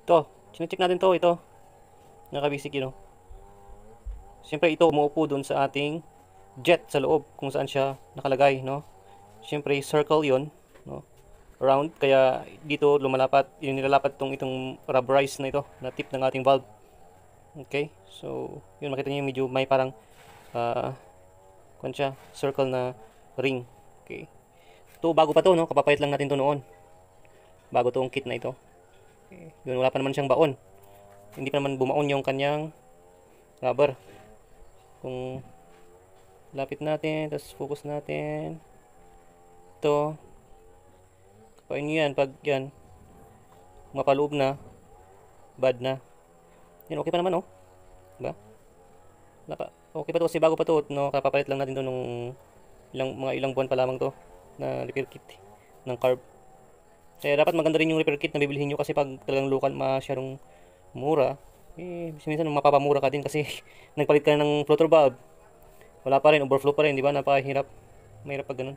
Ito, chinecheck natin to, ito. Nakabisik yun, no? Siyempre, ito umuupo dun sa ating jet sa loob, kung saan siya nakalagay, no? Siyempre, circle yon, no? Round, kaya dito lumalapat, yung nilalapat itong rubberized na ito, na tip ng ating valve. Okay? So, yun, makita niyo medyo may parang, uh, kung siya, circle na ring. Okay? Ito, bago pa to, no? Kapapayat lang natin to noon. Bago tong kit na ito. Okay. Yun, wala pa naman siyang baon. Hindi pa naman bumaon yung kanyang rubber. Kung lapit natin, tapos focus natin. Ito, kapain nyo yan. Pag yan, mapaloob na, bad na. Yan, okay pa naman, oh. Diba? Okay pa to kasi bago pa to, no? Kapapalit lang natin to nung mga ilang buwan pa lamang to na repair kit ng carb. Kaya dapat maganda rin yung repair kit na bibilihin nyo kasi pag talagang local masyadong mura, eh, minsan mapapamura ka din kasi nagpalit ka na ng floater valve. Wala pa rin, overflow pa rin, di ba? Napakahirap. Mahirap pag ganun.